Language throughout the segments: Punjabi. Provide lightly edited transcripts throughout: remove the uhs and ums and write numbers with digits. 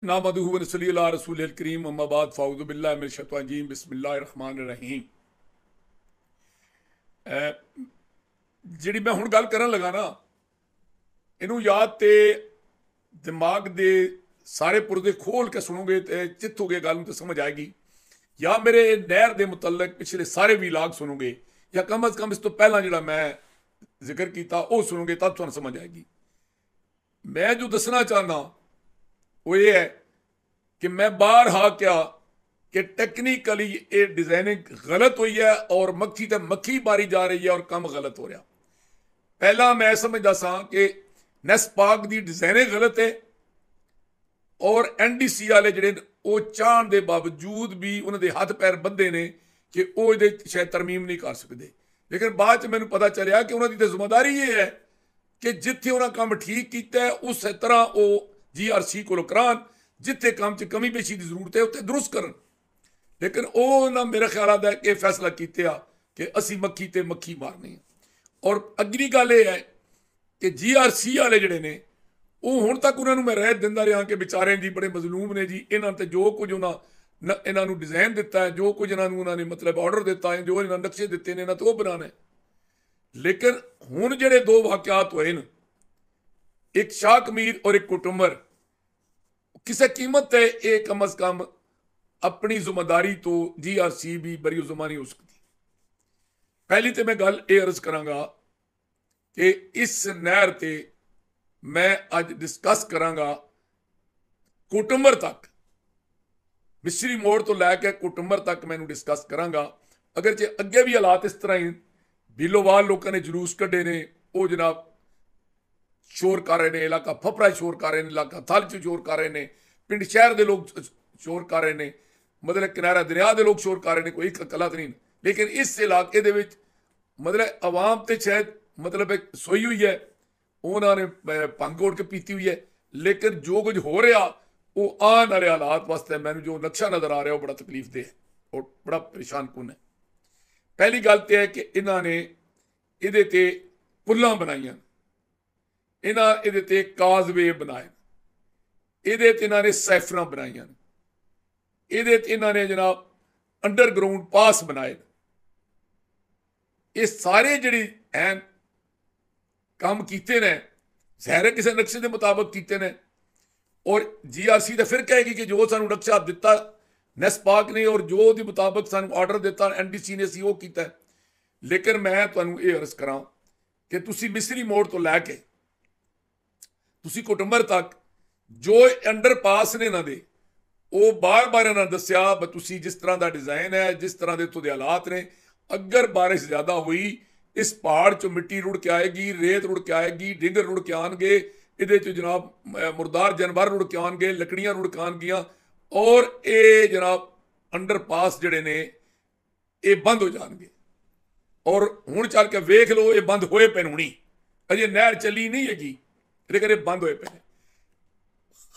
नामदुहु व नसल्ली अला रसूलिल करीम अम्मा बाद फ़अऊज़ु बिल्लाहि मिनश शैतानिर रजीम बिस्मिल्लाहिर रहमानिर रहीम। ਜਿਹੜੀ ਮੈਂ ਹੁਣ ਗੱਲ ਕਰਨ ਲੱਗਾ ਨਾ, ਇਹਨੂੰ ਯਾਦ ਤੇ ਦਿਮਾਗ ਦੇ ਸਾਰੇ ਪੁਰਦੇ ਖੋਲ ਕੇ ਸੁਣੋਗੇ ਤੇ ਚਿੱਤੋਗੇ ਗੱਲ ਨੂੰ ਤੇ ਸਮਝ ਆਏਗੀ। ਜਾਂ ਮੇਰੇ ਨਹਿਰ ਦੇ ਮੁਤਲਕ ਪਿਛਲੇ ਸਾਰੇ ਵੀਲਾਗ ਸੁਣੋਗੇ, ਜਾਂ ਕਮ ਅਜ਼ ਕਮ ਇਸ ਤੋਂ ਪਹਿਲਾਂ ਜਿਹੜਾ ਮੈਂ ਜ਼ਿਕਰ ਕੀਤਾ ਉਹ ਸੁਣੋਗੇ ਤਾਂ ਤੁਹਾਨੂੰ ਸਮਝ ਆਏਗੀ। ਮੈਂ ਜੋ ਦੱਸਣਾ ਚਾਹੁੰਦਾ ਉਹ ਇਹ ਹੈ कि मैं बारहा क्या कि टेक्निकली ये डिजाइनिंग गलत हुई है और मक्खी ते मक्खी मारी जा रही है और काम गलत हो रहा। पहला मैं समझदा सा कि नेस्पाक की डिजाइनिंग गलत है और NDC वाले जिहड़े वो चाहण के बावजूद भी उन्होंने हथ पैर बंधे ने कि वो ये शायद तरमीम नहीं कर सकते। लेकिन बाद च मैनूं पता चलिया कि उन्होंने तो जिम्मेदारी ये है कि जिथे उन्होंने काम ठीक किया उस तरह वो GRC को करान, जिथे काम च कमी पेशी की जरूरत है उत्थे दुरुस्त करन। लेकिन वो मेरा ख्याल आता है कि फैसला किया कि असी मक्खी ते मक्खी मारनी है। और अगली गल यह है कि GRC वाले जिहड़े ने वो हुण तक उन्होंने मैं राहत दिंदा रहा कि बेचारे जी बड़े मजलूम ने जी, इन्हां ते जो कुछ इन्होंने डिजाइन दिता है, जो कुछ इन्होंने मतलब ऑर्डर दिता है, जो इन्होंने नक्शे दिते हैं, इन्होंने तो वो बनाना है। लेकिन हुण जिहड़े दो वाक़यात होए न, एक शाह कमीर और एक कुटुंबर, किसी कीमत ते ये कम अज कम अपनी जिम्मेदारी तो GRC भी बरी जुमा नहीं हो सकती। पहली तो मैं गल ये अर्ज करांगा कि इस नहर ते मैं अज डिस्कस करांगा कुटुंबर तक, मिसरी मोड़ तो लैके कुटुंबर तक मैं डिस्कस करांगा। अगर जे अगे भी हालात इस तरह ही बिलोवाल लोगों ने जुलूस कढ़े ने, वो जनाब शोर कर रहे हैं, इलाका फफड़ा शोर कर रहे हैं, इलाका थल च शोर कर रहे हैं, पिंड शहर के लोग शोर कर रहे हैं, मतलब किनारा दरिया के लोग शोर कर रहे हैं, कोई गलत नहीं। लेकिन इस इलाके दे विच मतलब आवाम तो शायद मतलब एक सोई हुई है, उन्होंने भंग घोड़ के पीती हुई है। लेकिन जो कुछ हो रहा वो आने वाले हालात वास्ते मैंने जो नक्शा नज़र आ रहा है वो बड़ा तकलीफ दे और बड़ा परेशान कुन है। पहली गल तो है कि इन्होंने ये ते पुल्लां बनाइया, इन्हें ये काजवे बनाए, ये इन्होंने सैफर बनाई, ये इन्होंने जनाब अंडरग्राउंड पास बनाए। ये सारे जिहड़े हैं काम किए ने ज़ाहिर किसी नक्शे के मुताबिक किए ने। और GRC तो फिर कहेगी कि जो सानू नक्शा दिता नेस्पाक ने और जो के मुताबिक सानू ऑर्डर दिता NDC ने असीं वो कीता। लेकिन मैं तुहानू ये अर्ज करा कि तुसी मिसरी मोड़ तो लैके तुसी कुटुंबर तक जो अंडरपास ने इन्हों के वो बार बार इन्होंने दसिया तुसी जिस तरह का डिजाइन है, जिस तरह के इतों के हालात ने, अगर बारिश ज़्यादा हुई इस पहाड़ चो मिट्टी रुड़ के आएगी, रेत रुड़ के आएगी, डिंगर रुड़ के आएंगे, ये जनाब मुर्दार जानवर रुड़ के आएंगे, लकड़ियां रुड़ के आएंगियां और ये जनाब अंडरपास जड़े ने ये बंद हो जाएंगे। और हुण चल के वेख लो ये बंद होए पे हुणी, अजे नहर चली नहीं हैगी, लेकिन ये बंद होए पे।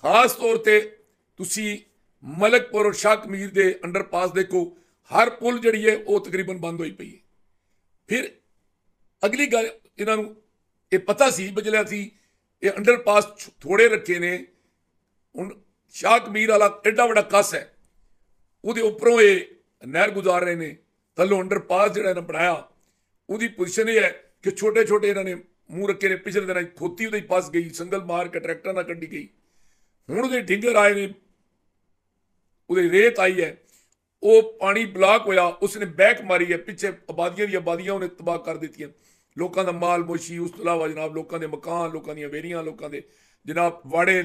खास तौर पर तुसी मलकपुर और शाह कमीर के अंडरपास देखो, हर पुल जी है वो तकरीबन बंद हुई पई है। फिर अगली गल इन्हों ये पता सी बजलिया थी ये अंडरपास थोड़े रखे ने, हुण शाह कमीर वाला एडा बड़ा कस है, वो उपरों ये नहर गुजार रहे हैं, थलों अंडरपास जो बनाया उसकी पोजिशन ये है कि छोटे छोटे इन्होंने मूँह रखे ने। पिछले दिन खोती उहदी फस गई, संगल मार के ट्रैक्टर ना कड्डी गई, हुण उहदे डिंगर आए ने, उहदे रेत आई है, वो पानी ब्लॉक होया, उसने बैक मारी है, पिछे आबादियां दी आबादियां उन्हें तबाह कर दी, लोगों का माल मोशी, उस तो इलावा जनाब लोगों के मकान, लोगों दी वेरियां, लोगों के जनाब वाड़े,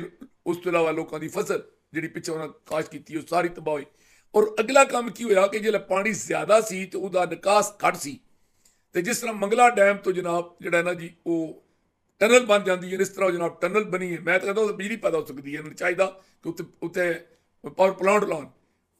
उस तो इलावा लोगों की फसल जी पिछे उन्हें काश की सारी तबाह हुई। और अगला काम की होया कि जो पानी ज्यादा सी तो उसका निकास घट सी, तो जिस तरह मंगला डैम तो जनाब जो ना जी वो टनल बन जाती है, इस तरह जनाब टनल बनी है। मैं तो कहता बिजली पैदा हो सकती है, उन्हें चाहिए कि उत्ते पावर प्लांट लाउन।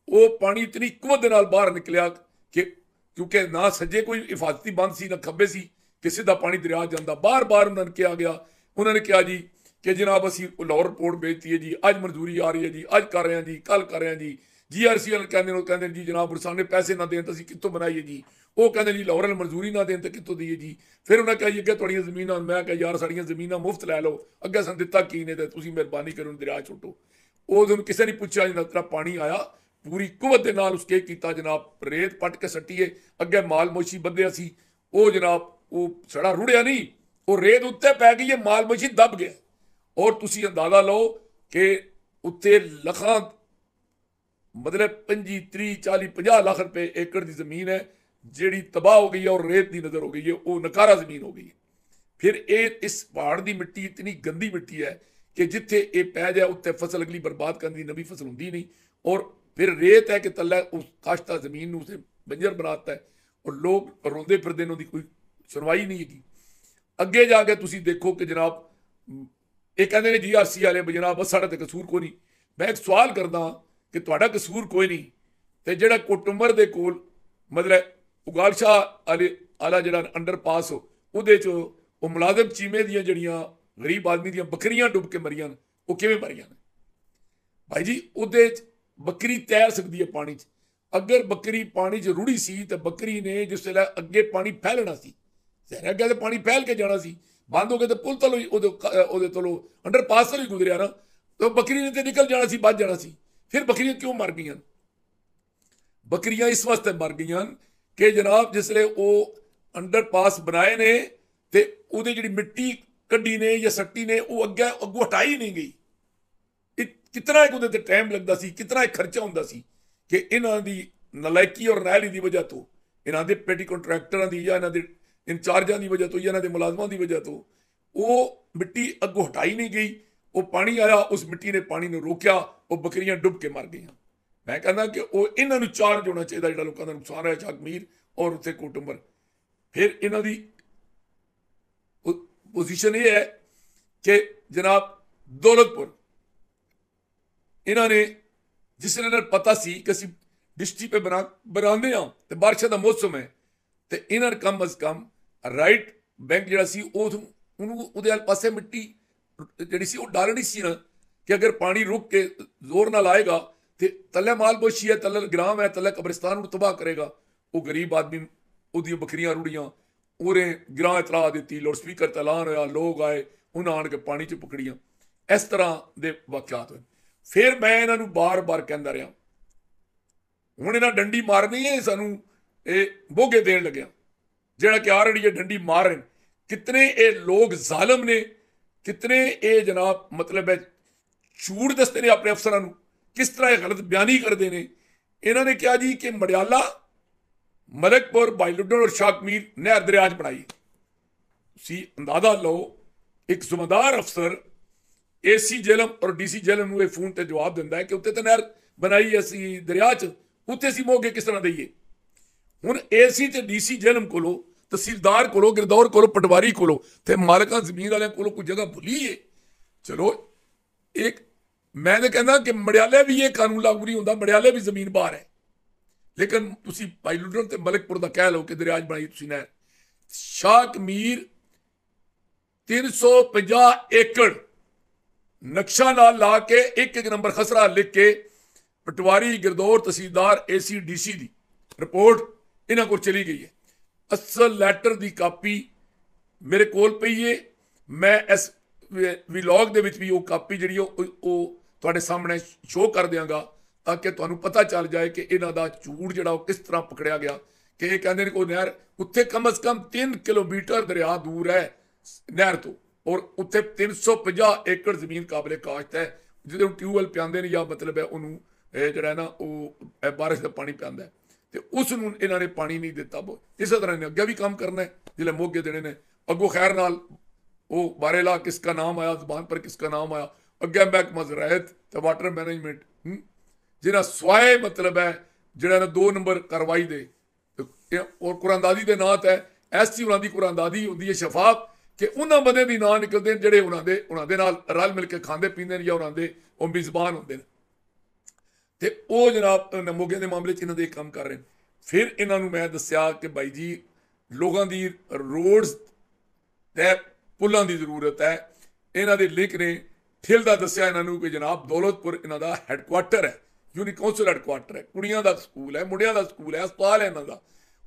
वो पानी इतनी कुवत के नाल बाहर निकलिया कि क्योंकि ना सज्जे कोई हिफाजती बंद सी ना खब्बे सी कि सीधा पानी दरिया जाता। बार बार उन्होंने कहा गया, उन्होंने कहा जी कि जनाब असी लाहौर रिपोर्ट भेजती है जी, अज मंजूरी आ रही है जी, अज कर रहे हैं जी, कल कर रहे हैं जी। GRC वाले कहते जी जनाब सामने पैसे ना दें तो असी कितों बनाइए जी, वो कहते जी लाहौर वाले मंजूरी ना दें तो कितों दीए जी। फिर उन्हें कहा जी अगे थोड़ियां जमीनां, मैं कहा यार साड़ियां जमीनां मुफ्त लै लो, अगे सन दिता की ने, तो तुसीं मेहरबानी करो दरिया छुट्टो। ਉਹਨੂੰ ਕਿਸੇ ਨੇ ਪੁੱਛਿਆ ਜਨਾਬ ਤੇਰਾ ਪਾਣੀ ਆਇਆ, ਪੂਰੀ ਕੁਵਤ ਦੇ ਨਾਲ ਉਸ ਕੇ ਕੀਤਾ ਜਨਾਬ, ਰੇਤ ਪੱਟ ਕੇ ਸੱਟੀਏ, ਅੱਗੇ ਮਾਲ ਮੋਸ਼ੀ ਬੰਦਿਆ ਸੀ, ਉਹ ਜਨਾਬ ਉਹ ਸੜਾ ਰੁੜਿਆ ਨਹੀਂ, ਉਹ ਰੇਤ ਉੱਤੇ ਪੈ ਗਈ ਹੈ, ਮਾਲ ਮੋਸ਼ੀ ਦਬ ਗਿਆ। ਔਰ ਤੁਸੀਂ ਅੰਦਾਜ਼ਾ ਲਓ ਕਿ ਉੱਤੇ ਲੱਖਾਂ मतलब 25 30 40 50 लाख रुपए एकड़ की जमीन है जी तबाह हो गई है और रेत की नज़र हो गई है, वो नकारा जमीन हो गई है। फिर इस पहाड़ की मिट्टी इतनी गंदी मिट्टी है कि जिथे ये पै जाए उत्ते फसल अगली बर्बाद करने की नवी फसल होंगी नहीं, और फिर रेत है कि तला उस काश्ता जमीन उसे बंजर बनाता है, और लोग रोंदे फिरदे उन्होंने कोई सुनवाई नहीं है। अगे जाके तुम देखो कि जनाब ये कहते हैं GRC वाले जनाब बस साढ़ा तो कसूर कोई नहीं। मैं एक सवाल करदा कि तुहाडा कसूर कोई नहीं, तो जिहड़ा कोटुंबर दे कोल मतलब उगाल शाह आला जिहड़ा अंडरपास उहदे च वो मुलाजम चीमे दियां जिहड़ियां गरीब आदमी दियां बकरियां डुब के मरियां ने, वो किवें मरियां ने भाई जी? उहदे च बकरी तैर सकदी है पानी च, अगर बकरी पानी च रुड़ी सी तो बकरी ने जिस वेले अगे पानी फैलना सी, शहर अगे तो पानी फैल के जाना सी, बंद हो गए तो पुल तलो उहदे तलो अंडरपास तलो ही गुजरिया ना, तो बकरी ने तो निकल जाना सी, बच जाना सी। फिर बकरियां क्यों मर गई? बकरियां इस वास्ते मर गई कि जनाब जिसले वो अंडरपास बनाए ने ते उहदी जिहड़ी मिट्टी कड्डी ने या सट्टी ने वो अगों हटाई नहीं गई। कितना एक उहदे ते टाइम लगता सी, कितना एक खर्चा हुंदा सी कि इन्हां दी नलायकी और नाहली की वजह तो, इन्हां दे पेटी कंट्रैक्टरां दी या इन्हां दे इंचार्जां की वजह तो या इन्हां दे मुलाजमां की वजह तो वो मिट्टी अगों हटाई नहीं गई। वो पानी आया, उस मिट्टी ने पानी ने रोकया, वो बकरियां डुब के मर गई। मैं कहना कि वो इन्हों चार्ज होना चाहिए जो लोगों का नुकसान है शाकमीर और उत्थे कोटुंबर। फिर इन्हों की पोजीशन ये है कि जनाब दौलतपुर इन्होंने जिसने इन्हें पता सी कि असीं डिस्ट्री पे बनाते हाँ तो बारिशों का मौसम है, तो इन्होंने कम अज कम राइट बैंक जिहड़ा सी उहदे आल पासे मिट्टी जिहड़ी सी वो डालनी सी ना, कि अगर पानी रुक के जोर नाल आएगा तो तले मालबोशी है, तले ग्राम है, तले कब्रिस्तान को तबाह करेगा। वो गरीब आदमी उहदियां बकरियां रुड़ियां, उन्हें गिरां इतला दी, लाउड स्पीकर ते ऐलान होया, लोग आए, उन्हें आन के पानी च पकड़ियां। इस तरह के वाक़यात होए। फिर मैं इन्हों बार बार कहता रहा, हुण इन्हां डंडी मारनी है, सानू ये बोगे देन लग्या, जिहड़ा कि ऑलरेडी ये डंडी मार रहे। कितने ये लोग जालिम ने, कितने ये जनाब मतलब है झूठ दसते ने अपने अफसरां नूं, किस तरह ये गलत बयानी करते हैं। इन्होंने कहा जी कि मडियाला मलकपुर बाईलुडन और शाकमीर नहर दरिया च बनाई। तुसीं अंदाजा लो एक जिम्मेदार अफसर AC जेलम और DC जेलम नूं फोन ते जवाब दिंदा है कि उत्ते तो नहर बनाई असी दरिया च, उत्ते असीं मोगे किस तरह दईए? हुण AC ते DC जेलम कोलो, तहसीलदार कोलो, गिरदौर कोलो, पटवारी कोलो ते मालकां जमीन वालियां कोलो कोई जगह भुली है। चलो एक मैं तो कहना कि मडियाले भी ये कानून लागू नहीं होता, मडियाले भी जमीन बाहर है, लेकिन तुसीं बाईलुडन ते मलकपुर दा कह लो कि दरिया च बनाई तुसीं नहर। शाकमीर 350 एकड़ नक्शा नाल ला के एक नंबर खसरा लिख के पटवारी, गिरदौर, तहसीलदार, AC DC की रिपोर्ट इन्हां को चली गई है। असल लैटर की कापी मेरे कोल पई है, मैं इस व्लॉग दे विच भी वो कापी जिहड़ी तुहाडे सामने शो कर देंगा ताकि तुहानूं पता चल जाए कि इन्हां दा झूठ जिहड़ा वो किस तरह पकड़िया गया। कि ये कहंदे ने कोई नहर उत्थे कम अज कम 3 किलोमीटर दरिया दूर है नहर तो, और उत्थे 350 एकड़ जमीन काबिले काश्त है, जिहदे ट्यूबवैल पिआंदे ने या मतलब है उन्होंने जिहड़ा है ना वो बारिश का पानी पिआंदा है, तो उसनूं इन्हां ने पानी नहीं दिता। इस तरह इन्हें अगे भी काम करना है, जिसले मोगे देने ने अगों खैर नाल वो बारेला किसका नाम आया, जबान पर किसका नाम आया, अगे महकमा ज़राअत ते वाटर मैनेजमेंट जिन्हें स्वाए मतलब है जिहड़ा ना 2 नंबर कार्रवाई दे, और कुरानदादी के नां ते ऐसी उन्होंने कुरानदादी होंदी है शफाफ कि उन्होंने बंदे दी नां निकलते हैं जिहड़े उन्होंने नाल रल मिल के खांदे पींदे या उन्होंने वो मेज़बान होंदे ने, ते वो जनाब मोगे के मामले इन्हों दे काम कर रहे हैं। फिर इन्हों मैं दस्या कि भाई जी लोगों की रोड्स ते पुलों की जरूरत है। इन्हों के लिंक ने ठिल का दस्या इन्हों कि जनाब दौलतपुर इन्हों का हैडकुआटर है, यूनिक कौंसल हैडकुआटर है, कुड़ियां का स्कूल है, मुंडियां का स्कूल है, अस्पताल है इन्हों का,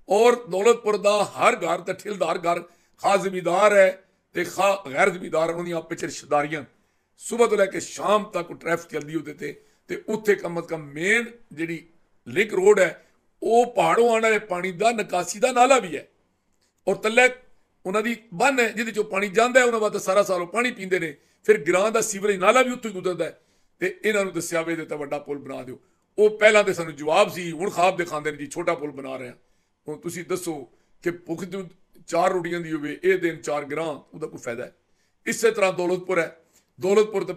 और दौलतपुर का हर घर तो ठिल का हर घर खा जमींदार है तो खा गैर जमींदार उन्होंने आपस रिश्तेदारियां। ਸੁਬਹ ਤੋਂ ਲੈ ਕੇ ਸ਼ਾਮ ਤੱਕ ਟ੍ਰੈਫਿਕ ਚੱਲਦੀ ਉਹਦੇ ਤੇ ਉੱਥੇ ਕਮ ਅਜ਼ ਕਮ ਮੇਨ ਜਿਹੜੀ ਲਿੰਕ ਰੋਡ ਹੈ ਉਹ ਪਹਾੜੋਂ ਆਉਣ ਵਾਲੇ ਪਾਣੀ ਦਾ ਨਿਕਾਸੀ ਦਾ ਨਾਲਾ ਵੀ ਹੈ, ਔਰ ਥੱਲੇ ਉਹਨਾਂ ਦੀ ਬੰਨ ਹੈ ਜਿਹਦੇ ਚੋਂ ਪਾਣੀ ਜਾਂਦਾ ਹੈ, ਉਹਨਾਂ ਵਾਸਤੇ ਸਾਰਾ ਸਾਲ ਉਹ ਪਾਣੀ ਪੀਂਦੇ ਨੇ। ਫਿਰ ਗ੍ਰਾਂ ਦਾ ਸੀਵਰੇਜ ਨਾਲਾ ਵੀ ਉੱਥੋਂ ਹੀ ਗੁਜ਼ਰਦਾ ਹੈ, ਤੇ ਇਹਨਾਂ ਨੂੰ ਦੱਸਿਆ ਵੇ ਤਾਂ ਵੱਡਾ ਪੁਲ ਬਣਾ ਦਿਓ। ਉਹ ਪਹਿਲਾਂ ਤੇ ਸਾਨੂੰ ਜਵਾਬ ਸੀ, ਹੁਣ ਖਾਬ ਦਿਖਾਉਂਦੇ ਨੇ ਜੀ ਛੋਟਾ ਪੁਲ ਬਣਾ ਰਹੇ ਹਾਂ। ਹੁਣ ਤੁਸੀਂ ਦੱਸੋ ਕਿ ਭੁੱਖ ਨੂੰ 4 ਰੋਟੀਆਂ ਦੀ ਹੋਵੇ, ਇਹ ਦਿਨ 4 ਗ੍ਰਾਂ, ਉਹਦਾ ਕੋਈ ਫਾਇਦਾ ਹੈ? ਇਸੇ ਤਰ੍ਹਾਂ ਦੌਲਤਪੁਰ ਹੈ, ਦੌਲਤਪੁਰ ਤਾਂ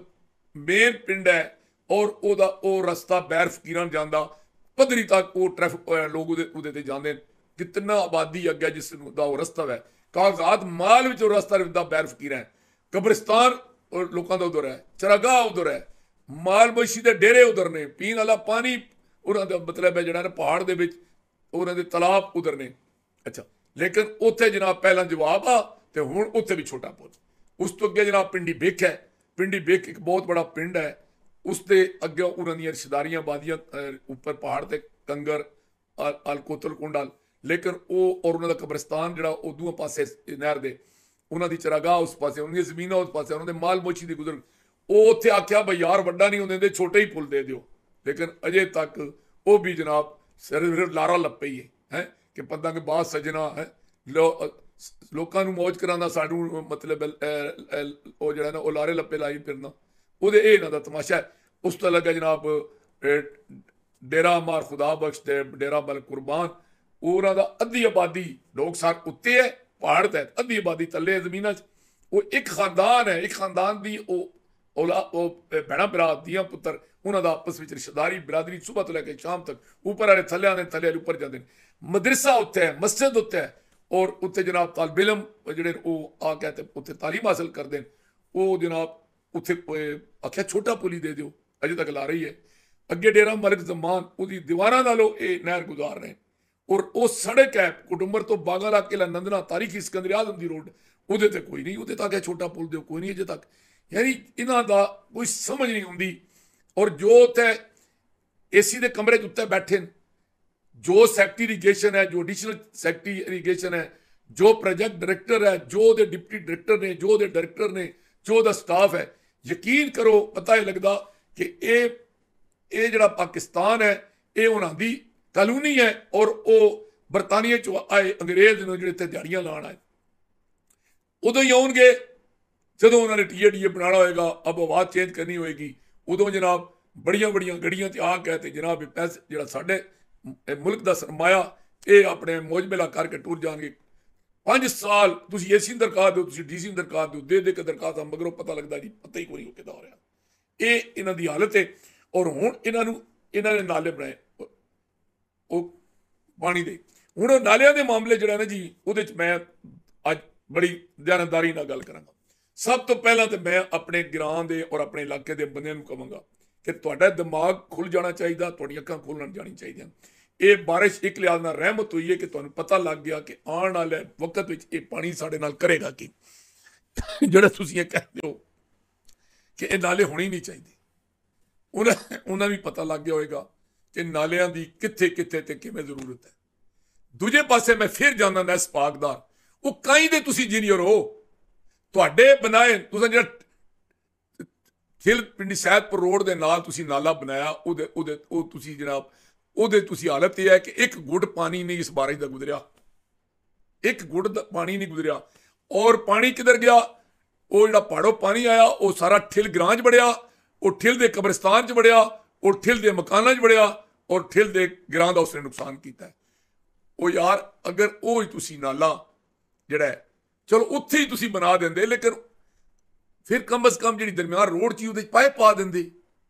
ਮੇਨ ਪਿੰਡ ਹੈ, ਔਰ ਉਹਦਾ ਉਹ ਰਸਤਾ ਬੈਰ ਫਕੀਰਾਂ ਜਾਂਦਾ ਪੱਧਰੀ ਤੱਕ, ਉਹ ਟ੍ਰੈਫਿਕ ਲੋਕ ਉਹਦੇ ਤੇ ਜਾਂਦੇ ਨੇ। ਕਿਤਨਾ ਆਬਾਦੀ ਅੱਗੇ ਜਿਸ ਦਾ ਉਹ ਰਸਤਾ ਹੈ, ਕਾਗਜ਼ਾਤ ਮਾਲ ਵਿੱਚ ਉਹ ਰਸਤਾ ਦਾ ਬੈਰ ਫਕੀਰਾਂ ਹੈ। ਕਬਰਿਸਤਾਨ ਲੋਕਾਂ ਦਾ ਉਧਰ ਹੈ, ਚਰਾਗਾਹ ਉਧਰ ਹੈ, ਮਾਲ ਮਵੇਸ਼ੀ ਦੇ ਡੇਰੇ ਉਧਰ ਨੇ, ਪੀਣ ਵਾਲਾ ਪਾਣੀ ਉਹਨਾਂ ਦਾ ਮਤਲਬ ਹੈ ਜਿਹੜਾ ਨਾ ਪਹਾੜ ਦੇ ਵਿੱਚ ਉਹਨਾਂ ਦੇ ਤਲਾਬ ਉਧਰ ਨੇ। ਅੱਛਾ, ਲੇਕਿਨ ਉੱਥੇ ਜਨਾਬ ਪਹਿਲਾਂ ਜਵਾਬ ਆ, ਤੇ ਹੁਣ ਉੱਥੇ ਵੀ ਛੋਟਾ ਪੁਲ। ਉਸ ਤੋਂ ਅੱਗੇ ਜਨਾਬ ਪਿੰਡੀ ਬਿੱਖ ਹੈ। ਪਿੰਡੀ ਬਿੱਖ ਇੱਕ ਬਹੁਤ ਬੜਾ ਪਿੰਡ ਹੈ, ਉਸ ਦੇ ਅੱਗੇ ਉਹਨਾਂ ਦੀਆਂ ਰਿਸ਼ਤੇਦਾਰੀਆਂ ਬਾਦੀਆਂ ਉੱਪਰ ਪਹਾੜ ਤੇ ਕੰਗਰ ਅਲ ਕੋਤਲ ਕੁੰਡਲ, ਲੇਕਿਨ ਉਹ ਔਰ ਉਹਨਾਂ ਦਾ ਕਬਰਿਸਤਾਨ ਜਿਹੜਾ ਉਹ ਦੂਏ ਪਾਸੇ ਨਹਿਰ ਦੇ, ਉਹਨਾਂ ਦੀ ਚਰਾਗਾਹ ਉਸ ਪਾਸੇ, ਉਹਨਾਂ ਦੀਆਂ ਜ਼ਮੀਨਾਂ ਉਸ ਪਾਸੇ, ਉਹਨਾਂ ਦੇ ਮਾਲ ਮੋਸ਼ੀ ਦੀ ਗੁਜ਼ਰ। ਉਹ ਉੱਥੇ ਆਖਿਆ ਬਈ ਯਾਰ ਵੱਡਾ ਨਹੀਂ ਹੁੰਦੇ, ਛੋਟੇ ਹੀ ਪੁਲ ਦੇ ਦਿਓ, ਲੇਕਿਨ ਅਜੇ ਤੱਕ ਉਹ ਵੀ ਜਨਾਬ ਸਿਰ ਲਾਰਾ ਲੱਪੇ ਹੀ ਹੈ ਕਿ ਪਤਾ ਕਿ ਬਾਤ ਸੱਜਣਾ ਹੈ ਲੋਕਾਂ ਨੂੰ ਮੌਜ ਕਰਾਉਂਦਾ, ਸਾਨੂੰ ਮਤਲਬ ਉਹ ਜਿਹੜਾ ਨਾ ਉਹ ਲਾਰੇ ਲੱਪੇ ਲਾਈ ਫਿਰਨਾ, ਉਹਦੇ ਇਹ ਇਹਨਾਂ ਦਾ ਤਮਾਸ਼ਾ ਹੈ। ਉਸ ਤੋਂ ਲੱਗਾ ਜਨਾਬ ਡੇਰਾ ਮਾਰ ਖੁਦਾ ਬਖਸ਼ ਤੇ ਡੇਰਾ ਬਲ ਕੁਰਬਾਨ, ਉਹਨਾਂ ਦਾ ਅੱਧੀ ਆਬਾਦੀ ਲੋਕ ਸਾਰ ਉੱਤੇ ਹੈ ਪਹਾੜ ਤੇ, ਅੱਧੀ ਆਬਾਦੀ ਥੱਲੇ ਜ਼ਮੀਨਾਂ 'ਚ। ਉਹ ਇੱਕ ਖਾਨਦਾਨ ਹੈ, ਇੱਕ ਖਾਨਦਾਨ ਦੀ ਉਹ ਭੈਣਾਂ ਭਰਾ ਦੀਆਂ ਪੁੱਤਰ, ਉਹਨਾਂ ਦਾ ਆਪਸ ਵਿੱਚ ਰਿਸ਼ਤੇਦਾਰੀ ਬਰਾਦਰੀ ਸੁਬਹ ਤੋਂ ਲੈ ਕੇ ਸ਼ਾਮ ਤੱਕ, ਉੱਪਰ ਵਾਲੇ ਥੱਲੇ ਆਉਂਦੇ, ਥੱਲੇ ਵਾਲੇ ਉੱਪਰ ਜਾਂਦੇ ਨੇ। ਮਦਰਸਾ ਉੱਥੇ ਹੈ, ਮਸਜਿਦ ਉੱਥੇ ਹੈ, ਔਰ ਉੱਥੇ ਜਨਾਬ ਤਾਲਿਬ ਇਲਮ ਜਿਹੜੇ ਉਹ ਆ ਕੇ ਤੇ ਉੱਥੇ ਤਾਲੀਮ ਹਾਸਲ ਕਰਦੇ ਨੇ। ਉਹ ਜਨਾਬ ਉੱਥੇ ਆਖਿਆ ਛੋਟਾ ਪੁਲ ਹੀ ਦੇ ਦਿਓ, ਅਜੇ ਤੱਕ ਲਾ ਰਹੀ ਹੈ। ਅੱਗੇ ਡੇਰਾ ਮਲਿਕ ਜ਼ਮਾਨ ਉਹਦੀ ਦੀਵਾਰਾਂ ਨਾਲੋਂ ਇਹ ਨਹਿਰ ਗੁਜ਼ਾਰ ਰਹੇ, ਔਰ ਉਹ ਸੜਕ ਹੈ ਕੁਟੁੰਬਰ ਤੋਂ ਬਾਗਾਲਾ ਕਿਲਾ ਨੰਦਨਾ ਤਾਰੀਖੀ ਸਿਕੰਦਰ ਆਜ਼ਮ ਦੀ ਰੋਡ, ਉਹਦੇ ਤੇ ਕੋਈ ਨਹੀਂ, ਉਹਦੇ ਤੱਕ ਛੋਟਾ ਪੁਲ ਦਿਓ, ਕੋਈ ਨਹੀਂ ਅਜੇ ਤੱਕ। ਯਾਨੀ ਇਹਨਾਂ ਦਾ ਕੋਈ ਸਮਝ ਨਹੀਂ ਹੁੰਦੀ। ਔਰ ਜੋ ਉੱਥੇ ਏਸੀ ਦੇ ਕਮਰੇ 'ਚ ਉੱਤੇ ਬੈਠੇ ਨੇ, ਜੋ ਸੈਕਟਰੀ ਇਰੀਗੇਸ਼ਨ ਹੈ, ਜੋ ਐਡੀਸ਼ਨਲ ਸੈਕਟਰੀ ਇਰੀਗੇਸ਼ਨ ਹੈ, ਜੋ ਪ੍ਰੋਜੈਕਟ ਡਾਇਰੈਕਟਰ ਹੈ, ਜੋ ਉਹਦੇ ਡਿਪਟੀ ਡਾਇਰੈਕਟਰ ਨੇ, ਜੋ ਉਹਦੇ ਡਾਇਰੈਕਟਰ ਨੇ, ਜੋ ਉਹਦਾ ਸਟਾਫ ਹੈ, ਯਕੀਨ ਕਰੋ ਪਤਾ ਹੀ ਲੱਗਦਾ ਕਿ ਇਹ ਜਿਹੜਾ ਪਾਕਿਸਤਾਨ ਹੈ ਇਹ ਉਹਨਾਂ ਦੀ ਕਾਨੂੰਨੀ ਹੈ, ਔਰ ਉਹ ਬਰਤਾਨੀਆ 'ਚੋਂ ਆਏ ਅੰਗਰੇਜ਼ ਨੇ ਜਿਹੜੇ ਇੱਥੇ ਦਿਹਾੜੀਆਂ ਲਾਉਣ ਆਏ, ਉਦੋਂ ਹੀ ਆਉਣਗੇ ਜਦੋਂ ਉਹਨਾਂ ਨੇ TADA ਬਣਾਉਣਾ ਹੋਏਗਾ, ਆਵਾਜ਼ ਚੇਂਜ ਕਰਨੀ ਹੋਏਗੀ। ਉਦੋਂ ਜਨਾਬ ਬੜੀਆਂ ਬੜੀਆਂ ਗੱਡੀਆਂ 'ਚ ਆ ਕੇ ਤੇ ਜਨਾਬ ਪੈਸੇ ਜਿਹੜਾ ਸਾਡੇ ਮੁਲਕ ਦਾ ਸਰਮਾਇਆ ਇਹ ਆਪਣੇ ਮੌਜ ਮੇਲਾ ਕਰਕੇ ਟੁਰ ਜਾਣਗੇ। 5 ਸਾਲ ਤੁਸੀਂ AC ਦਰਖਾਸਤ ਦਿਓ, ਤੁਸੀਂ DC ਦਰਖਾਸਤ ਦਿਓ, ਦੇ ਕੇ ਦਰਖਾਸਤਾਂ ਮਗਰੋਂ ਪਤਾ ਲੱਗਦਾ ਜੀ ਪਤਾ ਹੀ ਕੋਈ ਨਹੀਂ ਕਿੱਦਾਂ ਹੋ ਰਿਹਾ। ਇਹ ਇਹਨਾਂ ਦੀ ਹਾਲਤ ਹੈ। ਔਰ ਹੁਣ ਇਹਨਾਂ ਨੇ ਨਾਲੇ ਬਣਾਏ ਉਹ ਪਾਣੀ ਦੇ। ਹੁਣ ਉਹ ਨਾਲਿਆਂ ਦੇ ਮਾਮਲੇ ਜਿਹੜਾ ਨਾ ਜੀ, ਉਹਦੇ 'ਚ ਮੈਂ ਅੱਜ ਬੜੀ ਧਿਆਨਦਾਰੀ ਨਾਲ ਗੱਲ ਕਰਾਂਗਾ। ਸਭ ਤੋਂ ਪਹਿਲਾਂ ਤਾਂ ਮੈਂ ਆਪਣੇ ਗ੍ਰਾਂ ਦੇ ਔਰ ਆਪਣੇ ਇਲਾਕੇ ਦੇ ਬੰਦਿਆਂ ਨੂੰ ਕਹਾਂਗਾ ਕਿ ਤੁਹਾਡਾ ਦਿਮਾਗ ਖੁੱਲ ਜਾਣਾ ਚਾਹੀਦਾ, ਤੁਹਾਡੀਆਂ ਅੱਖਾਂ ਖੁੱਲਣ ਜਾਣੀ ਚਾਹੀਦੀਆਂ। ਇਹ ਬਾਰਿਸ਼ ਇੱਕ ਲਿਹਾਜ਼ ਨਾਲ ਰਹਿਮਤ ਹੋਈ ਹੈ ਕਿ ਤੁਹਾਨੂੰ ਪਤਾ ਲੱਗ ਗਿਆ ਕਿ ਆਉਣ ਵਾਲੇ ਵਕਤ ਵਿੱਚ ਇਹ ਪਾਣੀ ਸਾਡੇ ਨਾਲ ਕਰੇਗਾ ਕੀ। ਜਿਹੜਾ ਤੁਸੀਂ ਇਹ ਕਹਿੰਦੇ ਹੋ ਕਿ ਇਹ ਨਾਲੇ ਹੋਣੇ ਨਹੀਂ ਚਾਹੀਦੇ, ਉਹਨਾਂ ਵੀ ਪਤਾ ਲੱਗ ਗਿਆ ਹੋਏਗਾ ਕਿ ਨਾਲਿਆਂ ਦੀ ਕਿੱਥੇ ਕਿੱਥੇ ਤੇ ਕਿਵੇਂ ਜ਼ਰੂਰਤ ਹੈ। ਦੂਜੇ ਪਾਸੇ ਮੈਂ ਫਿਰ ਜਾਂਦਾ ਨੈਸ ਪਾਕਦਾਰ, ਉਹ ਕਾਈ ਦੇ ਤੁਸੀਂ ਇੰਜੀਨੀਅਰ ਹੋ, ਤੁਹਾਡੇ ਬਣਾਏ ਤੁਸੀਂ ਜਿਹੜਾ ਖਿਲ ਪਿੰਡੀ ਸੈਦਪੁਰ ਰੋਡ ਦੇ ਨਾਲ ਤੁਸੀਂ ਨਾਲਾ ਬਣਾਇਆ, ਉਹ ਤੁਸੀਂ ਜਨਾਬ ਉਹਦੇ ਤੁਸੀਂ ਹਾਲਤ ਇਹ ਹੈ ਕਿ ਇੱਕ ਗੁੱਟ ਪਾਣੀ ਨਹੀਂ ਇਸ ਬਾਰਿਸ਼ ਦਾ ਗੁਜ਼ਰਿਆ, ਇੱਕ ਗੁੱਟ ਦਾ ਪਾਣੀ ਨਹੀਂ ਗੁਜ਼ਰਿਆ। ਔਰ ਪਾਣੀ ਕਿੱਧਰ ਗਿਆ? ਉਹ ਜਿਹੜਾ ਪਹਾੜੋਂ ਪਾਣੀ ਆਇਆ ਉਹ ਸਾਰਾ ਠਿਲ ਗ੍ਰਾਂ 'ਚ ਵੜਿਆ, ਉਹ ਠਿਲ ਦੇ ਕਬਰਿਸਤਾਨ 'ਚ ਵੜਿਆ, ਉਹ ਠਿਲ ਦੇ ਮਕਾਨਾਂ 'ਚ ਵੜਿਆ, ਔਰ ਠਿਲ ਦੇ ਗ੍ਰਾਂ ਦਾ ਉਸਨੇ ਨੁਕਸਾਨ ਕੀਤਾ। ਉਹ ਯਾਰ ਅਗਰ ਉਹ ਹੀ ਤੁਸੀਂ ਨਾਲਾ ਜਿਹੜਾ ਚਲੋ ਉੱਥੇ ਹੀ ਤੁਸੀਂ ਬਣਾ ਦਿੰਦੇ, ਲੇਕਿਨ ਫਿਰ ਕਮ ਅਜ਼ ਕਮ ਜਿਹੜੀ ਦਰਮਿਆਨ ਰੋਡ 'ਚ ਉਹਦੇ 'ਚ ਪਾਈਪ ਪਾ ਦਿੰਦੇ,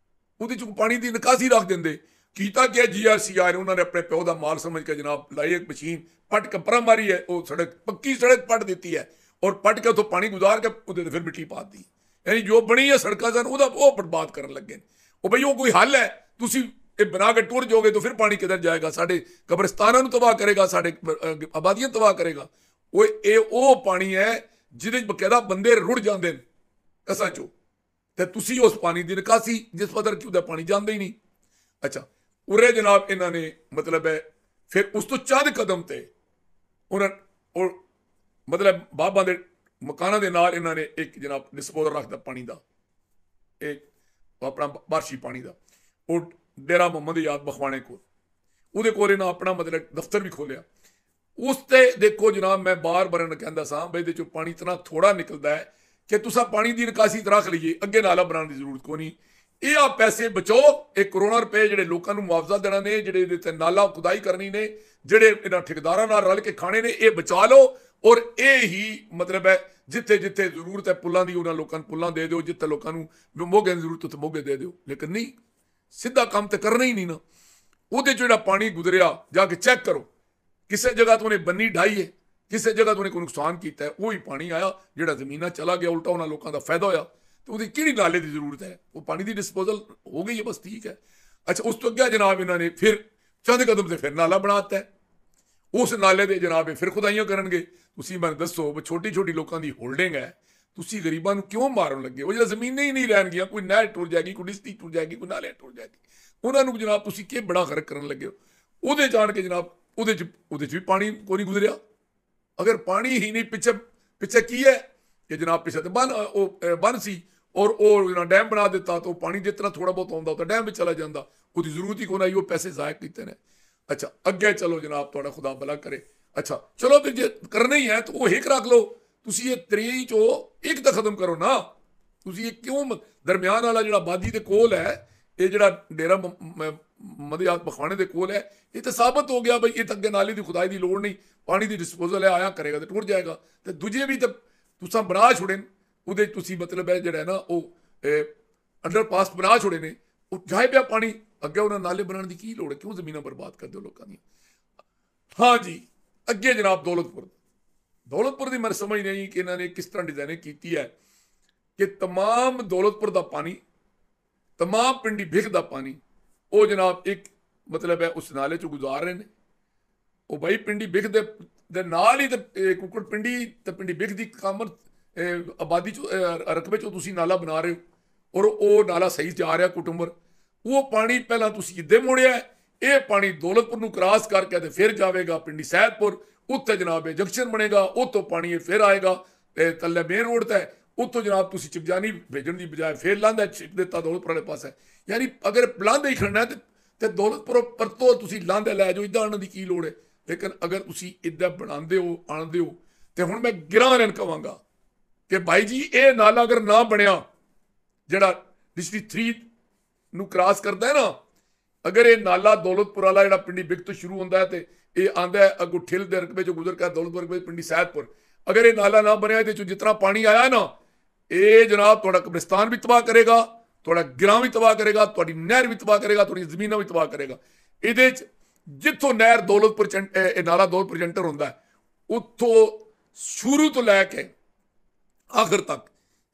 ਉਹਦੇ 'ਚ ਪਾਣੀ ਦੀ ਨਿਕਾਸੀ ਰੱਖ ਦਿੰਦੇ। ਕੀਤਾ ਕਿ GRC ਆਏ ਉਹਨਾਂ ਨੇ ਆਪਣੇ ਪਿਓ ਦਾ ਮਾਲ ਸਮਝ ਕੇ ਜਨਾਬ ਲਾਈ ਇੱਕ ਮਸ਼ੀਨ, ਪੱਟ ਕੇ ਪਰਾਂ ਮਾਰੀ ਹੈ, ਉਹ ਸੜਕ ਪੱਕੀ ਸੜਕ ਪੱਟ ਦਿੱਤੀ ਹੈ, ਔਰ ਪੱਟ ਕੇ ਉੱਥੋਂ ਪਾਣੀ ਗੁਜ਼ਾਰ ਕੇ ਉਹਦੇ 'ਤੇ ਫਿਰ ਮਿੱਟੀ ਪਾ ਦਿੱਤੀ। ਯਾਨੀ ਜੋ ਬਣੀ ਹੈ ਸੜਕਾਂ ਸਨ ਉਹਦਾ ਉਹ ਬਰਬਾਦ ਕਰਨ ਲੱਗੇ। ਉਹ ਬਈ ਉਹ ਕੋਈ ਹੱਲ ਹੈ? ਤੁਸੀਂ ਇਹ ਬਣਾ ਕੇ ਟੁਰ ਜਾਓਗੇ ਤਾਂ ਫਿਰ ਪਾਣੀ ਕਿੱਧਰ ਜਾਏਗਾ? ਸਾਡੇ ਕਬਰਿਸਤਾਨਾਂ ਨੂੰ ਤਬਾਹ ਕਰੇਗਾ, ਸਾਡੇ ਆਬਾਦੀਆਂ ਤਬਾਹ ਕਰੇਗਾ। ਉਹ ਪਾਣੀ ਹੈ ਜਿਹਦੇ 'ਚ ਬਕਾਇਦਾ ਬੰਦੇ ਰੁੜ ਜਾਂਦੇ ਨੇ ਕਸਾਂ 'ਚੋਂ, ਤੇ ਤੁਸੀਂ ਉਸ ਪਾਣੀ ਦੀ ਨਿਕਾਸੀ ਜਿਸ ਪੱਧਰ ਕਿ ਉਹਦਾ ਪਾਣੀ ਜਾਂਦਾ ਹੀ ਨਹੀਂ। ਅੱਛਾ, ਉਰੇ ਜਨਾਬ ਇਹਨਾਂ ਨੇ ਮਤਲਬ ਹੈ ਫਿਰ ਉਸ ਤੋਂ ਚੰਦ ਕਦਮ ਤੇ ਉਹਨਾਂ ਮਤਲਬ ਬਾਬਾਂ ਦੇ ਮਕਾਨਾਂ ਦੇ ਨਾਲ ਇਹਨਾਂ ਨੇ ਇੱਕ ਜਨਾਬ ਡਿਸਪੋਜ਼ਲ ਰੱਖਦਾ ਪਾਣੀ ਦਾ। ਇਹ ਆਪਣਾ ਬਾਰਸ਼ੀ ਪਾਣੀ ਦਾ, ਉਹ ਡੇਰਾ ਮੁਹੰਮਦ ਯਾਦ ਬਖਵਾਣੇ ਕੋਲ, ਉਹਦੇ ਕੋਲ ਇਹਨਾਂ ਆਪਣਾ ਮਤਲਬ ਦਫ਼ਤਰ ਵੀ ਖੋਲਿਆ। ਉਸ ਤੇ ਦੇਖੋ ਜਨਾਬ, ਮੈਂ ਬਾਰ-ਬਾਰ ਕਹਿੰਦਾ ਸਾਂ ਬਈ ਇਹਦੇ ਚੋਂ ਪਾਣੀ ਇਤਨਾ ਥੋੜਾ ਨਿਕਲਦਾ ਹੈ ਕਿ ਤੁਸੀਂ ਪਾਣੀ ਦੀ ਨਿਕਾਸੀ ਰੱਖ ਲਈਏ, ਅੱਗੇ ਨਾਲਾ ਬਣਾਉਣ ਦੀ ਜ਼ਰੂਰਤ ਕੋਈ ਨਹੀਂ। ਇਹ ਆ ਪੈਸੇ ਬਚਾਓ, ਇਹ ਕਰੋੜਾਂ ਰੁਪਏ ਜਿਹੜੇ ਲੋਕਾਂ ਨੂੰ ਮੁਆਵਜ਼ਾ ਦੇਣਾ ਨੇ, ਜਿਹੜੇ ਇਹਦੇ ਤੇ ਨਾਲਾ ਖੁਦਾਈ ਕਰਨੀ ਨੇ, ਜਿਹੜੇ ਇਹਨਾਂ ਠੇਕੇਦਾਰਾਂ ਨਾਲ ਰਲ ਕੇ ਖਾਣੇ ਨੇ, ਇਹ ਬਚਾ ਲਓ। ਔਰ ਇਹ ਹੀ ਮਤਲਬ ਹੈ ਜਿੱਥੇ ਜਿੱਥੇ ਜ਼ਰੂਰਤ ਹੈ ਪੁੱਲਾਂ ਦੀ, ਉਹਨਾਂ ਲੋਕਾਂ ਨੂੰ ਪੁੱਲਾਂ ਦੇ ਦਿਓ, ਜਿੱਥੇ ਲੋਕਾਂ ਨੂੰ ਮੋਗੇ ਦੀ ਜ਼ਰੂਰਤ ਉੱਥੇ ਮੋਗੇ ਦੇ ਦਿਓ। ਲੇਕਿਨ ਨਹੀਂ, ਸਿੱਧਾ ਕੰਮ ਤੇ ਕਰਨਾ ਹੀ ਨਹੀਂ ਨਾ। ਉਹਦੇ 'ਚ ਜਿਹੜਾ ਪਾਣੀ ਗੁਜ਼ਰਿਆ ਜਾ ਕੇ ਚੈੱਕ ਕਰੋ, ਕਿਸੇ ਜਗ੍ਹਾ ਤੋਂ ਉਹਨੇ ਬੰਨੀ ਢਾਈ ਹੈ, ਕਿਸੇ ਜਗ੍ਹਾ ਤੋਂ ਉਹਨੇ ਕੋਈ ਨੁਕਸਾਨ ਕੀਤਾ ਹੈ, ਉਹੀ ਪਾਣੀ ਆਇਆ ਜਿਹੜਾ ਜ਼ਮੀਨਾਂ ਚਲਾ ਗਿਆ, ਉਲਟਾ ਉਹਨਾਂ ਲੋਕਾਂ ਦਾ ਫਾਇਦਾ ਹੋਇਆ। ਤੇ ਉਹਦੀ ਕਿਹੜੀ ਨਾਲੇ ਦੀ ਜ਼ਰੂਰਤ ਹੈ? ਉਹ ਪਾਣੀ ਦੀ ਡਿਸਪੋਜ਼ਲ ਹੋ ਗਈ ਹੈ, ਬਸ ਠੀਕ ਹੈ। ਅੱਛਾ, ਉਸ ਤੋਂ ਅੱਗੇ ਜਨਾਬ ਇਹਨਾਂ ਨੇ ਫਿਰ ਚੰਦ ਕਦਮ ਤੇ ਫਿਰ ਨਾਲਾ ਬਣਾ ਦਿੱਤਾ। ਉਸ ਨਾਲੇ ਦੇ ਜਨਾਬ ਇਹ ਫਿਰ ਖੁਦਾਈਆਂ ਕਰਨਗੇ। ਤੁਸੀਂ ਮੈਨੂੰ ਦੱਸੋ, ਛੋਟੀ ਛੋਟੀ ਲੋਕਾਂ ਦੀ ਹੋਲਡਿੰਗ ਹੈ, ਤੁਸੀਂ ਗਰੀਬਾਂ ਨੂੰ ਕਿਉਂ ਮਾਰਨ ਲੱਗੇ? ਉਹ ਜਿਹੜਾ ਜ਼ਮੀਨਾਂ ਹੀ ਨਹੀਂ ਰਹਿਣਗੀਆਂ, ਕੋਈ ਨਹਿਰ ਟੁੱਟ ਜਾਏਗੀ, ਕੋਈ ਡਿਸਟ੍ਰਿਕਟ ਟੁੱਟ ਜਾਏਗੀ, ਕੋਈ ਨਾਲੇ ਟੁੱਟ ਜਾਏਗੀ, ਉਹਨਾਂ ਨੂੰ ਜਨਾਬ ਤੁਸੀਂ ਕੀ ਬੜਾ ਖਰਕ ਕਰਨ ਲੱਗੇ ਹੋ? ਉਹਦੇ ਜਾਣ ਕੇ ਜਨਾਬ ਉਹਦੇ 'ਚ ਵੀ ਪਾਣੀ ਕੋਈ ਨਹੀਂ ਗੁਜ਼ਰਿਆ। ਅਗਰ ਪਾਣੀ ਹੀ ਨਹੀਂ, ਪਿੱਛੇ ਕੀ ਹੈ ਕਿ ਜਨਾਬ ਪਿੱਛੇ ਤੇ ਬੰਨ ਸੀ, ਔਰ ਉਹ ਡੈਮ ਬਣਾ ਦਿੱਤਾ, ਤਾਂ ਉਹ ਪਾਣੀ ਜਿਤਨਾ ਥੋੜਾ ਬਹੁਤ ਆਉਂਦਾ ਤਾਂ ਡੈਮ ਵਿੱਚ ਚਲਾ ਜਾਂਦਾ, ਉਹਦੀ ਜ਼ਰੂਰਤ ਹੀ ਕੋਈ ਆਈ, ਉਹ ਪੈਸੇ ਜ਼ਾਇਆ ਕੀਤੇ ਨੇ। ਅੱਛਾ, ਅੱਗੇ ਚਲੋ ਜਨਾਬ, ਤੁਹਾਡਾ ਖੁਦਾ ਭਲਾ ਕਰੇ। ਅੱਛਾ ਚਲੋ, ਫਿਰ ਜੇ ਕਰਨਾ ਹੀ ਹੈ ਤਾਂ ਉਹ ਇੱਕ ਰੱਖ ਲਓ। ਤੁਸੀਂ ਇਹ 23 ਚੋਂ ਇੱਕ ਤਾਂ ਖਤਮ ਕਰੋ ਨਾ। ਤੁਸੀਂ ਇਹ ਕਿਉਂ ਦਰਮਿਆਨ ਵਾਲਾ ਜਿਹੜਾ ਆਬਾਦੀ ਦੇ ਕੋਲ ਹੈ, ਇਹ ਜਿਹੜਾ ਡੇਰਾ ਮਦਿਆਤ ਬਖਵਾਣੇ ਦੇ ਕੋਲ ਹੈ, ਇਹ ਤਾਂ ਸਾਬਤ ਹੋ ਗਿਆ ਬਈ ਇਹ ਤਾਂ ਅੱਗੇ ਨਾਲੇ ਦੀ ਖੁਦਾਈ ਦੀ ਲੋੜ ਨਹੀਂ, ਪਾਣੀ ਦੀ ਡਿਸਪੋਜ਼ਲ ਹੈ, ਆਇਆ ਕਰੇਗਾ ਤੇ ਟੁੱਟ ਜਾਏਗਾ। ਤੇ ਦੂਜੇ ਵੀ ਤਾਂ ਤੁਸੀਂ ਬਣਾ ਛੋੜੇ, ਉਹਦੇ ਤੁਸੀਂ ਮਤਲਬ ਹੈ ਜਿਹੜਾ ਨਾ ਉਹ ਅੰਡਰਪਾਸ ਬਣਾ ਛੋੜੇ ਨੇ, ਉਹ ਜਾਏ ਪਿਆ ਪਾਣੀ ਅੱਗੇ, ਉਹਨਾਂ ਨਾਲੇ ਬਣਾਉਣ ਦੀ ਕੀ ਲੋੜ ਹੈ? ਕਿਉਂ ਜ਼ਮੀਨਾਂ ਬਰਬਾਦ ਕਰਦੇ ਹੋ ਲੋਕਾਂ ਦੀਆਂ? ਹਾਂ ਜੀ, ਅੱਗੇ ਜਨਾਬ ਦੌਲਤਪੁਰ ਦੀ ਮੈਨੂੰ ਸਮਝ ਨਹੀਂ ਕਿ ਇਹਨਾਂ ਨੇ ਕਿਸ ਤਰ੍ਹਾਂ ਡਿਜ਼ਾਈਨ ਕੀਤੀ ਹੈ ਕਿ ਤਮਾਮ ਦੌਲਤਪੁਰ ਦਾ ਪਾਣੀ, ਤਮਾਮ ਪਿੰਡੀ ਭਿੱਖ ਦਾ ਪਾਣੀ, ਉਹ ਜਨਾਬ ਇੱਕ ਮਤਲਬ ਹੈ ਉਸ ਨਾਲੇ 'ਚੋਂ ਗੁਜ਼ਾਰ ਰਹੇ ਨੇ। ਉਹ ਬਾਈ ਪਿੰਡੀ ਭਿੱਖ ਦੇ ਨਾਲ ਹੀ ਤੇ ਕੁੱਕੜ ਪਿੰਡੀ ਤੇ ਪਿੰਡੀ ਭਿੱਖ ਦੀ ਕਾਮਨ ਆਬਾਦੀ 'ਚ ਰਕਬੇ 'ਚੋਂ ਤੁਸੀਂ ਨਾਲਾ ਬਣਾ ਰਹੇ ਹੋ, ਔਰ ਉਹ ਨਾਲਾ ਸਹੀ ਜਾ ਰਿਹਾ ਕੁਟੁੰਬਰ। ਉਹ ਪਾਣੀ ਪਹਿਲਾਂ ਤੁਸੀਂ ਇੱਦੇ ਮੋੜਿਆ, ਇਹ ਪਾਣੀ ਦੌਲਤਪੁਰ ਨੂੰ ਕ੍ਰਾਸ ਕਰਕੇ ਤੇ ਫਿਰ ਜਾਵੇਗਾ ਪਿੰਡੀ ਸੈਦਪੁਰ, ਉੱਥੇ ਜਨਾਬ ਇਹ ਜੰਕਸ਼ਨ ਬਣੇਗਾ, ਉੱਥੋਂ ਪਾਣੀ ਫਿਰ ਆਏਗਾ ਤੇ ਥੱਲੇ ਮੇਨ ਰੋਡ ਤੇ, ਉੱਥੋਂ ਜਨਾਬ ਤੁਸੀਂ ਚਿਪਜਾਨੀ ਭੇਜਣ ਦੀ ਬਜਾਏ ਫਿਰ ਲਾਂਦਾ ਛਿੱਟ ਦਿੱਤਾ ਦੌਲਤਪੁਰ ਵਾਲੇ ਪਾਸੇ। ਯਾਨੀ ਅਗਰ ਲਾਂਦੇ ਹੀ ਖੜਨਾ ਤੇ ਦੌਲਤਪੁਰ ਪਰਤੋਂ ਤੁਸੀਂ ਲਾਂਦੇ ਲੈ ਜਾਓ, ਇੱਦਾਂ ਆਉਣ ਦੀ ਕੀ ਲੋੜ ਹੈ? ਲੇਕਿਨ ਅਗਰ ਤੁਸੀਂ ਇੱਦਾਂ ਬਣਾਉਂਦੇ ਹੋ, ਆਣਦੇ ਹੋ, ਤੇ ਹੁਣ ਮੈਂ ਗਿਰਾਂ ਕਹਾਂਗਾ ਕਿ ਭਾਈ ਜੀ ਇਹ ਨਾਲਾ ਅਗਰ ਨਾ ਬਣਿਆ ਜਿਹੜਾ ਡਿਸਟ੍ਰਿਕਟ 3 ਨੂੰ ਕ੍ਰਾਸ ਕਰਦਾ ਹੈ ਨਾ, ਅਗਰ ਇਹ ਨਾਲਾ ਦੌਲਤਪੁਰ ਵਾਲਾ ਜਿਹੜਾ ਪਿੰਡੀ ਬਿੱਗ ਤੋਂ ਸ਼ੁਰੂ ਹੁੰਦਾ ਹੈ ਤੇ ਇਹ ਆਂਦਾ ਹੈ ਅੱਗੋਂ ਠਿਲ ਦੇ ਰਕਬੇ 'ਚੋਂ ਗੁਜ਼ਰ ਕੇ ਦੌਲਤਪੁਰ ਰਕਬੇ ਪਿੰਡੀ ਸੈਦਪੁਰ, ਅਗਰ ਇਹ ਨਾਲਾ ਨਾ ਬਣਿਆ, ਇਹਦੇ 'ਚੋਂ ਜਿਤਨਾ ਪਾਣੀ ਆਇਆ ਨਾ, ਇਹ ਜਨਾਬ ਤੁਹਾਡਾ ਕਬਰਿਸਤਾਨ ਵੀ ਤਬਾਹ ਕਰੇਗਾ, ਤੁਹਾਡਾ ਗਿਰਾਂ ਵੀ ਤਬਾਹ ਕਰੇਗਾ, ਤੁਹਾਡੀ ਨਹਿਰ ਵੀ ਤਬਾਹ ਕਰੇਗਾ, ਤੁਹਾਡੀ ਜ਼ਮੀਨਾਂ ਵੀ ਤਬਾਹ ਕਰੇਗਾ। ਇਹਦੇ 'ਚ ਜਿੱਥੋਂ ਨਹਿਰ ਦੌਲਤਪੁਰ ਇਹ ਨਾਲਾ ਦੌਲਤਪੁਰ ਜੰਟਰ ਹੁੰਦਾ ਹੈ, ਉੱਥੋਂ ਸ਼ੁਰੂ ਤੋਂ ਲੈ ਕੇ ਆਖਰ ਤੱਕ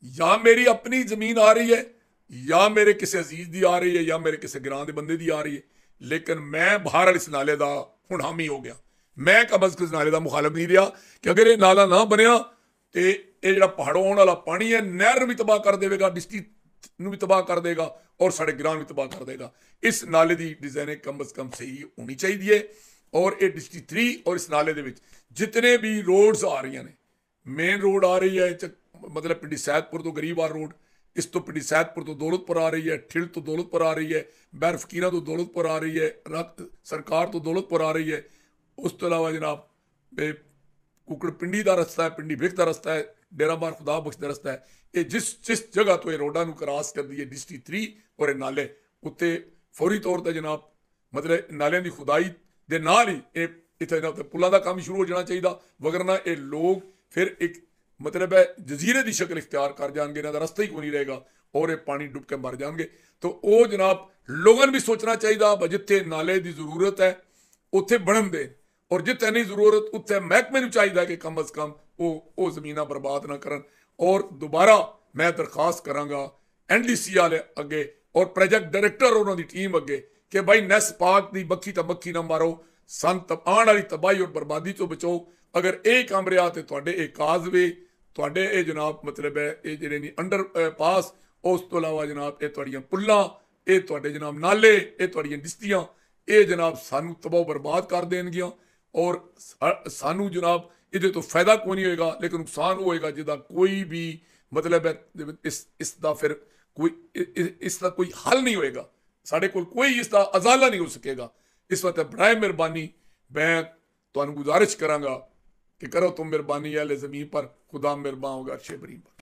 ਜਾਂ ਮੇਰੀ ਆਪਣੀ ਜ਼ਮੀਨ ਆ ਰਹੀ ਹੈ, ਜਾਂ ਮੇਰੇ ਕਿਸੇ ਅਜ਼ੀਜ਼ ਦੀ ਆ ਰਹੀ ਹੈ, ਜਾਂ ਮੇਰੇ ਕਿਸੇ ਗਿਰਾਂ ਦੇ ਬੰਦੇ ਦੀ ਆ ਰਹੀ ਹੈ। ਲੇਕਿਨ ਮੈਂ ਬਾਹਰ ਵਾਲੇ ਇਸ ਨਾਲੇ ਦਾ ਹੁਣ ਹਾਮੀ ਹੋ ਗਿਆ। ਮੈਂ ਕਬਜ਼ ਇਸ ਨਾਲੇ ਦਾ ਮੁਖਾਲਫ ਨਹੀਂ ਰਿਹਾ ਕਿ ਅਗਰ ਇਹ ਨਾਲਾ ਨਾ ਬਣਿਆ ਤੇ ਇਹ ਜਿਹੜਾ ਪਹਾੜੋਂ ਆਉਣ ਵਾਲਾ ਪਾਣੀ ਹੈ, ਨਹਿਰ ਵੀ ਤਬਾਹ ਕਰ ਦੇਵੇਗਾ, ਡਿਸਟ੍ਰਿਕਟ ਨੂੰ ਵੀ ਤਬਾਹ ਕਰ ਦੇਗਾ, ਔਰ ਸਾਡੇ ਗਿਰਾਂ ਵੀ ਤਬਾਹ ਕਰ ਦੇਗਾ। ਇਸ ਨਾਲੇ ਦੀ ਡਿਜ਼ਾਈਨ ਕਮ ਅਜ਼ ਕਮ ਸਹੀ ਹੋਣੀ ਚਾਹੀਦੀ ਹੈ। ਔਰ ਇਹ ਡਿਸਟ੍ਰਿਕਟ 3 ਔਰ ਇਸ ਨਾਲੇ ਦੇ ਵਿੱਚ ਜਿਤਨੇ ਵੀ ਰੋਡਸ ਆ ਰਹੀਆਂ ਨੇ, ਮੇਨ ਰੋਡ ਆ ਰਹੀ ਹੈ ਮਤਲਬ ਪਿੰਡੀ ਸੈਦਪੁਰ ਤੋਂ ਗਰੀਬਵਾਲ ਰੋਡ, ਇਸ ਤੋਂ ਪਿੰਡੀ ਸੈਦਪੁਰ ਤੋਂ ਦੌਲਤਪੁਰ ਆ ਰਹੀ ਹੈ, ਠਿਲ ਤੋਂ ਦੌਲਤਪੁਰ ਆ ਰਹੀ ਹੈ, ਬੈਰ ਫਕੀਰਾਂ ਤੋਂ ਦੌਲਤਪੁਰ ਆ ਰਹੀ ਹੈ, ਸਰਕਾਰ ਤੋਂ ਦੌਲਤਪੁਰ ਆ ਰਹੀ ਹੈ। ਉਸ ਤੋਂ ਇਲਾਵਾ ਜਨਾਬ ਕੁੱਕੜ ਪਿੰਡੀ ਦਾ ਰਸਤਾ ਹੈ, ਪਿੰਡੀ ਭਿੱਖ ਦਾ ਰਸਤਾ ਹੈ, ਡੇਰਾ ਬਾਰ ਖੁਦਾ ਬਖਸ਼ ਦਾ ਰਸਤਾ ਹੈ। ਇਹ ਜਿਸ ਜਗ੍ਹਾ ਤੋਂ ਇਹ ਰੋਡਾਂ ਨੂੰ ਕ੍ਰਾਸ ਕਰਦੀ ਹੈ ਡਿਸਟ੍ਰਿਕਟ 3 ਔਰ ਇਹ ਨਾਲੇ, ਉੱਤੇ ਫੌਰੀ ਤੌਰ ਤੇ ਜਨਾਬ ਮਤਲਬ ਨਾਲਿਆਂ ਦੀ ਖੁਦਾਈ ਦੇ ਨਾਲ ਹੀ ਇਹ ਇੱਥੇ ਪੁਲਾਂ ਦਾ ਕੰਮ ਸ਼ੁਰੂ ਹੋ ਜਾਣਾ ਚਾਹੀਦਾ, ਵਗਰਨਾ ਇਹ ਲੋਕ ਫਿਰ ਇੱਕ ਮਤਲਬ ਹੈ ਜਜ਼ੀਰੇ ਦੀ ਸ਼ਕਲ ਇਖਤਿਆਰ ਕਰ ਜਾਣਗੇ, ਇਹਨਾਂ ਦਾ ਰਸਤਾ ਹੀ ਕੋਈ ਨਹੀਂ ਰਹੇਗਾ, ਔਰ ਇਹ ਪਾਣੀ ਡੁੱਬ ਕੇ ਮਰ ਜਾਣਗੇ। ਤਾਂ ਉਹ ਜਨਾਬ ਲੋਕਾਂ ਨੂੰ ਵੀ ਸੋਚਣਾ ਚਾਹੀਦਾ, ਜਿੱਥੇ ਨਾਲੇ ਦੀ ਜ਼ਰੂਰਤ ਹੈ ਉੱਥੇ ਬਣਨ ਦੇ, ਔਰ ਜਿੱਥੇ ਨਹੀਂ ਜ਼ਰੂਰਤ ਉੱਥੇ ਮਹਿਕਮੇ ਨੂੰ ਚਾਹੀਦਾ ਕਿ ਕਮ ਅਜ਼ ਕਮ ਉਹ ਜ਼ਮੀਨਾਂ ਬਰਬਾਦ ਨਾ ਕਰਨ। ਔਰ ਦੁਬਾਰਾ ਮੈਂ ਦਰਖਾਸਤ ਕਰਾਂਗਾ NDC ਵਾਲੇ ਅੱਗੇ ਔਰ ਪ੍ਰੋਜੈਕਟ ਡਾਇਰੈਕਟਰ ਉਹਨਾਂ ਦੀ ਟੀਮ ਅੱਗੇ ਕਿ ਭਾਈ ਨੈਸ ਪਾਕ ਦੀ ਬੱਖੀ ਤਾਂ ਬੱਖੀ ਨਾ ਮਾਰੋ, ਆਉਣ ਵਾਲੀ ਤਬਾਹੀ ਔਰ ਬਰਬਾਦੀ ਤੋਂ ਬਚਾਓ। ਅਗਰ ਇਹ ਕੰਮ ਰਿਹਾ ਤੇ ਤੁਹਾਡੇ ਇਹ ਕਾਜ਼ਵੇ, ਤੁਹਾਡੇ ਇਹ ਜਨਾਬ ਮਤਲਬ ਹੈ ਇਹ ਜਿਹੜੇ ਨਹੀਂ ਅੰਡਰ ਪਾਸ, ਉਸ ਤੋਂ ਇਲਾਵਾ ਜਨਾਬ ਇਹ ਤੁਹਾਡੀਆਂ ਪੁੱਲਾਂ, ਇਹ ਤੁਹਾਡੇ ਜਨਾਬ ਨਾਲੇ, ਇਹ ਤੁਹਾਡੀਆਂ ਡਿਸਟੀਆਂ, ਇਹ ਜਨਾਬ ਸਾਨੂੰ ਤਬਾਹ ਬਰਬਾਦ ਕਰ ਦੇਣਗੀਆਂ। ਔਰ ਸਾਨੂੰ ਜਨਾਬ ਇਹਦੇ ਤੋਂ ਫਾਇਦਾ ਕੋਈ ਨਹੀਂ ਹੋਏਗਾ, ਲੇਕਿਨ ਨੁਕਸਾਨ ਹੋਏਗਾ ਜਿਹਦਾ ਕੋਈ ਵੀ ਮਤਲਬ ਹੈ ਇਸ ਦਾ ਫਿਰ कोई इसका कोई हल नहीं होएगा, साढ़े कोल कोई इसका अजाला नहीं हो सकेगा। इस वक्त बराए मेहरबानी मैं तुहानू गुजारिश करांगा कि करो तुम मेहरबानी अहले ज़मीन पर, खुदा मेहरबान होगा अर्शे बरीम पर।